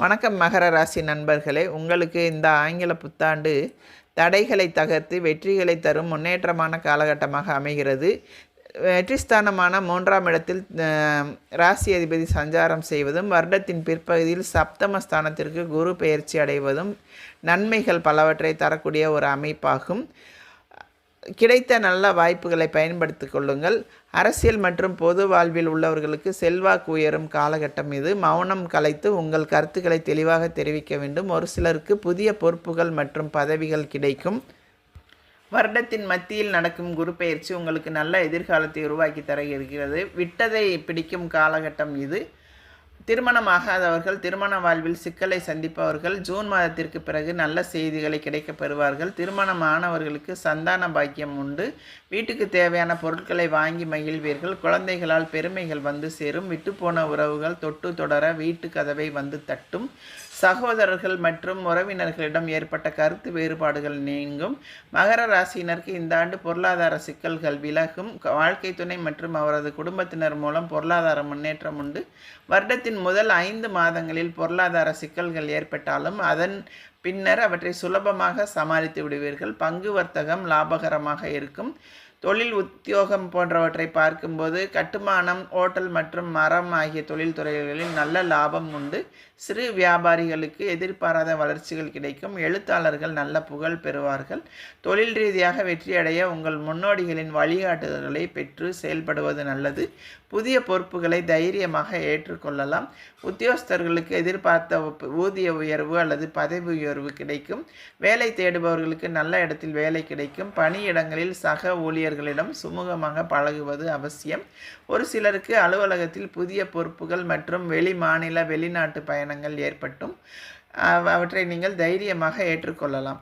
வணக்கம் மகர ராசி நண்பர்களே, உங்களுக்கு இந்த ஆங்கில புத்தாண்டு தடைகளை தகர்த்து வெற்றிகளை தரும் முன்னேற்றமான காலகட்டமாக அமைகிறது. வெற்றிஸ்தானமான 3ஆம் இடத்தில் ராசி அதிபதி சஞ்சாரம் செய்வதும், வருடத்தின் பிற்பகுதியில் சப்தம ஸ்தானத்திற்கு குரு பெயர்ச்சி அடைவதும் நன்மைகள் பலவற்றை தரக்கூடிய ஒரு அமைப்பாகும். கிடைத்த நல்ல வாய்ப்புகளை பயன்படுத்தி கொள்ளுங்கள். அரசியல் மற்றும் பொது வாழ்வில் உள்ளவர்களுக்கு செல்வாக்கு உயரும் காலகட்டம் இது. மௌனம் கலைத்து உங்கள் கருத்துக்களை தெளிவாக தெரிவிக்க வேண்டும். ஒரு சிலருக்கு புதிய பொறுப்புகள் மற்றும் பதவிகள் கிடைக்கும். வருடத்தின் மத்தியில் நடக்கும் குரு பெயர்ச்சி உங்களுக்கு நல்ல எதிர்காலத்தை உருவாக்கி தர இருக்கிறது. விட்டதை பிடிக்கும் காலகட்டம் இது. திருமணமாகாதவர்கள், திருமண வாழ்வில் சிக்கலை சந்திப்பவர்கள் ஜூன் மாதத்திற்கு பிறகு நல்ல செய்திகளை கிடைக்கப் பெறுவார்கள். திருமணமானவர்களுக்கு சந்தான பாக்கியம் உண்டு. வீட்டுக்கு தேவையான பொருட்களை வாங்கி மகிழ்வீர்கள். குழந்தைகளால் பெருமைகள் வந்து சேரும். விட்டுப்போன உறவுகள் தொட்டு தொடர வீட்டு கதவை வந்து தட்டும். சகோதரர்கள் மற்றும் உறவினர்களிடம் ஏற்பட்ட கருத்து வேறுபாடுகள் நீங்கும். மகர ராசியினருக்கு இந்த ஆண்டு பொருளாதார சிக்கல்கள் விலகும். வாழ்க்கை துணை மற்றும் அவரது குடும்பத்தினர் மூலம் பொருளாதார முன்னேற்றம் உண்டு. வருடத்தின் முதல் 5 மாதங்களில் பொருளாதார சிக்கல்கள் ஏற்பட்டாலும் அதன் பின்னர் அவற்றை சுலபமாக சமாளித்து விடுவீர்கள். பங்கு வர்த்தகம் லாபகரமாக இருக்கும். தொழில் உத்தியோகம் போன்றவற்றை பார்க்கும்போது கட்டுமானம், ஓட்டல் மற்றும் மரம் ஆகிய தொழில் துறைகளில் நல்ல லாபம் உண்டு. சிறு வியாபாரிகளுக்கு எதிர்பாராத வளர்ச்சிகள் கிடைக்கும். எழுத்தாளர்கள் நல்ல புகழ் பெறுவார்கள். தொழில் ரீதியாக வெற்றியடைய உங்கள் முன்னோடிகளின் வழிகாட்டுதல்களை பெற்று செயல்படுவது நல்லது. புதிய பொறுப்புகளை தைரியமாக ஏற்றுக்கொள்ளலாம். உத்தியோகஸ்தர்களுக்கு எதிர்பார்த்த ஊதிய உயர்வு அல்லது பதவி உயர்வு கிடைக்கும். வேலை தேடுபவர்களுக்கு நல்ல இடத்தில் வேலை கிடைக்கும். பணியிடங்களில் சக ஊழியர்களிடம் சுமூகமாக பழகுவது அவசியம். ஒரு சிலருக்கு அலுவலகத்தில் புதிய பொறுப்புகள் மற்றும் வெளிநாட்டு பயணங்கள் ஏற்பட்டும். அவற்றை நீங்கள் தைரியமாக ஏற்றுக்கொள்ளலாம்.